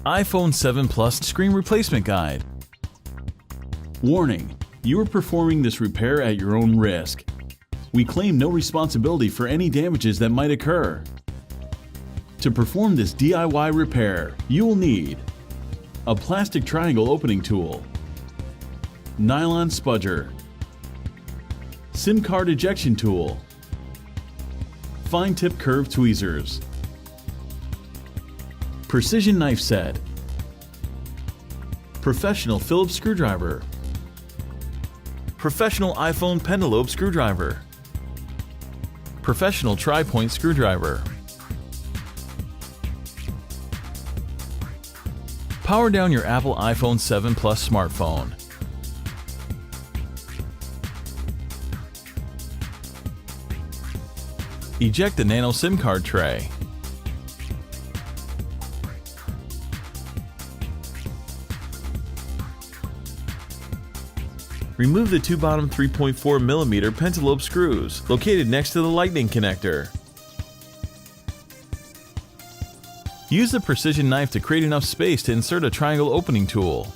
iPhone 7 Plus Screen Replacement Guide. Warning: you are performing this repair at your own risk. We claim no responsibility for any damages that might occur. To perform this DIY repair, you will need a plastic triangle opening tool, nylon spudger, SIM card ejection tool, fine tip curved tweezers, precision knife set, professional Phillips screwdriver, professional iPhone pentalobe screwdriver, professional tri-point screwdriver. Power down your Apple iPhone 7 Plus smartphone. Eject the nano SIM card tray. Remove the two bottom 3.4mm pentalobe screws located next to the lightning connector. Use the precision knife to create enough space to insert a triangle opening tool.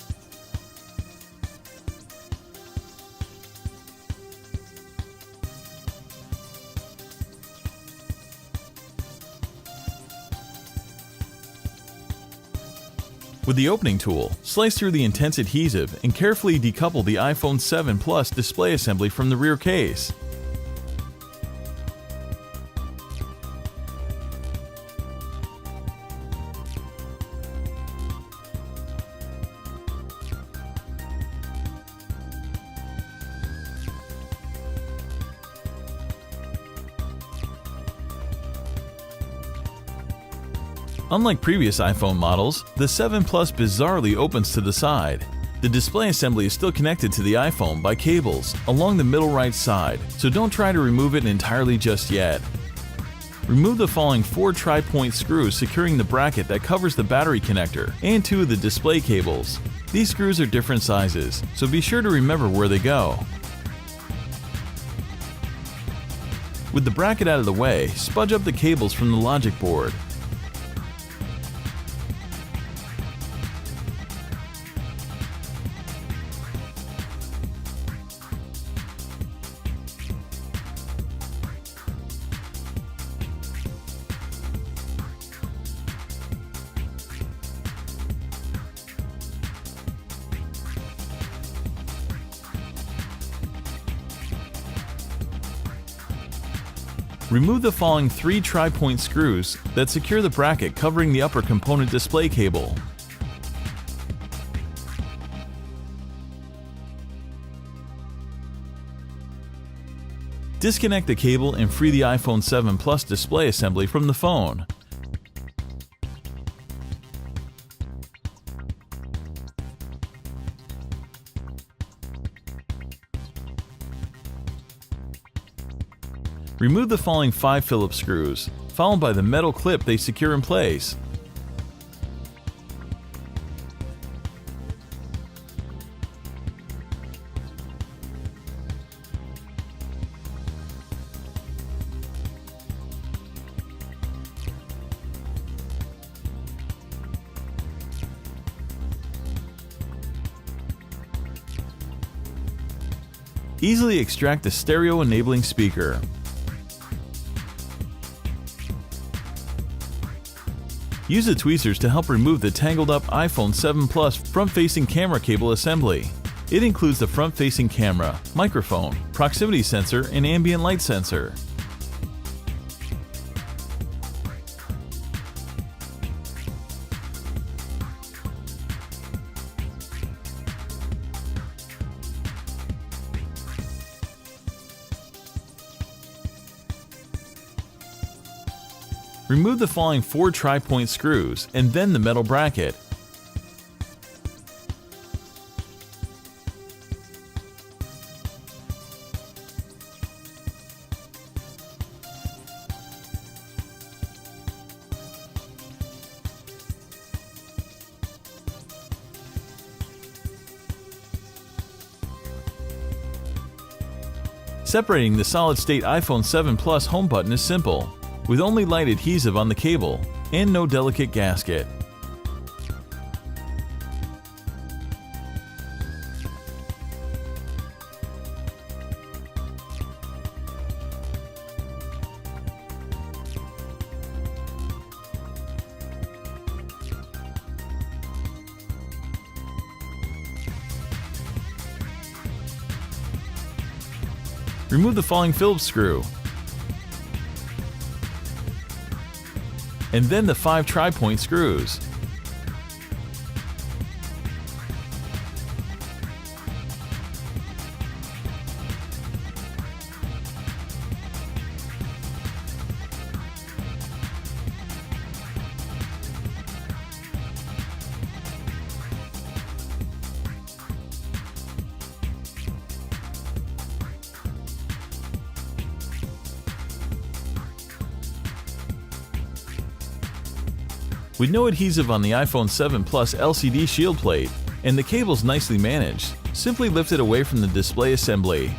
With the opening tool, slice through the intense adhesive and carefully decouple the iPhone 7 Plus display assembly from the rear case. Unlike previous iPhone models, the 7 Plus bizarrely opens to the side. The display assembly is still connected to the iPhone by cables along the middle right side, so don't try to remove it entirely just yet. Remove the following 4 tri-point screws securing the bracket that covers the battery connector and 2 of the display cables. These screws are different sizes, so be sure to remember where they go. With the bracket out of the way, spudge up the cables from the logic board. Remove the following 3 tri-point screws that secure the bracket covering the upper component display cable. Disconnect the cable and free the iPhone 7 Plus display assembly from the phone. Remove the following 5 Phillips screws, followed by the metal clip they secure in place. Easily extract the stereo enabling speaker. Use the tweezers to help remove the tangled up iPhone 7 Plus front-facing camera cable assembly. It includes the front-facing camera, microphone, proximity sensor, and ambient light sensor. Remove the following 4 tri-point screws and then the metal bracket. Separating the solid-state iPhone 7 Plus home button is simple, with only light adhesive on the cable and no delicate gasket. Remove the falling Phillips screw, and then the 5 tri-point screws. With no adhesive on the iPhone 7 Plus LCD shield plate, and the cables nicely managed, simply lift it away from the display assembly.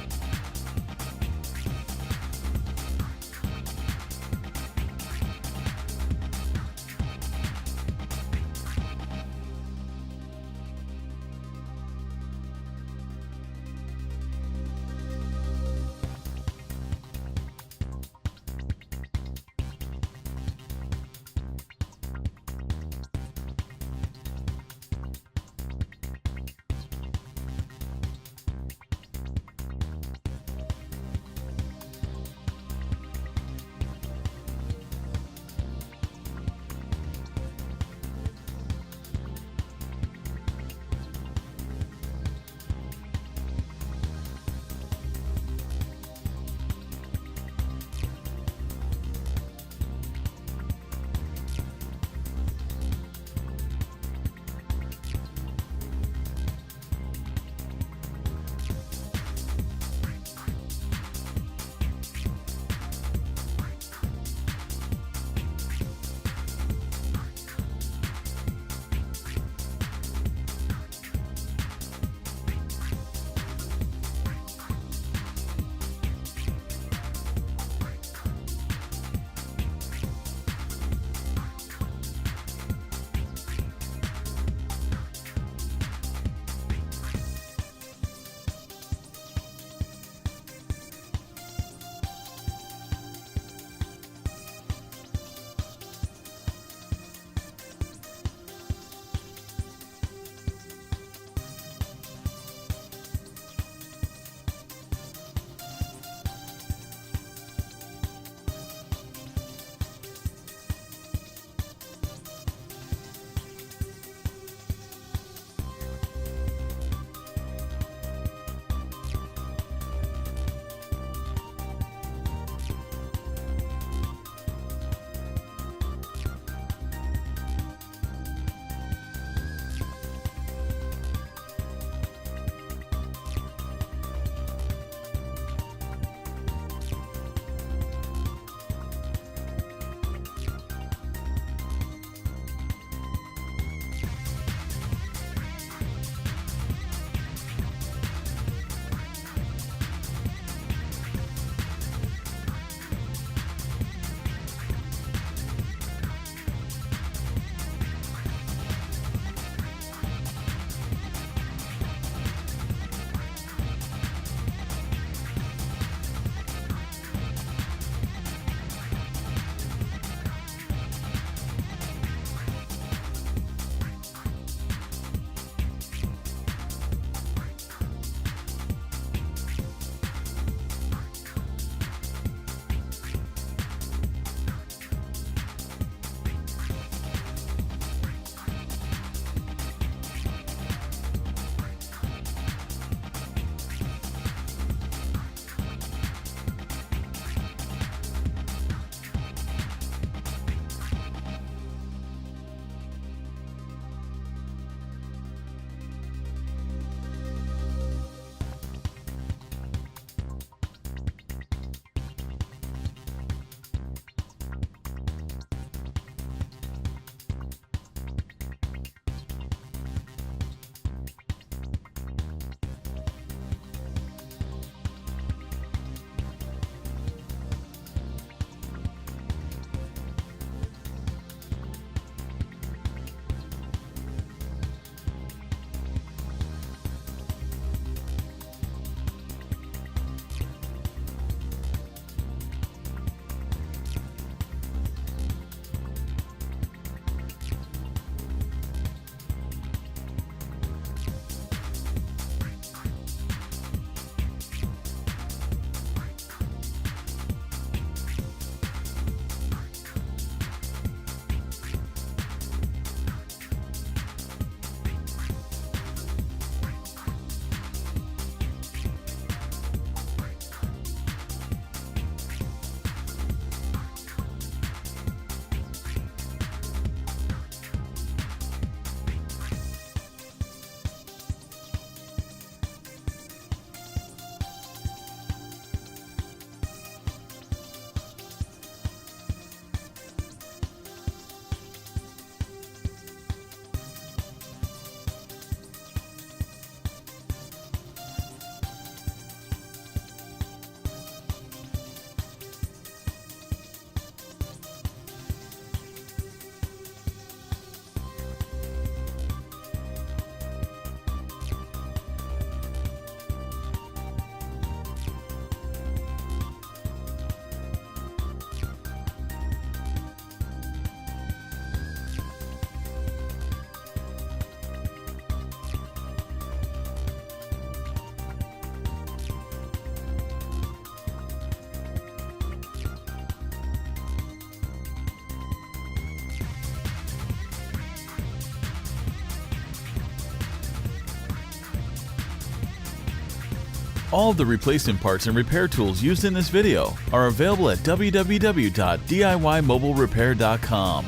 All of the replacement parts and repair tools used in this video are available at www.DIYMobileRepair.com.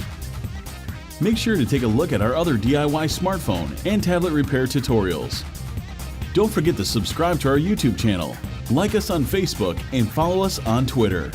Make sure to take a look at our other DIY smartphone and tablet repair tutorials. Don't forget to subscribe to our YouTube channel, like us on Facebook, and follow us on Twitter.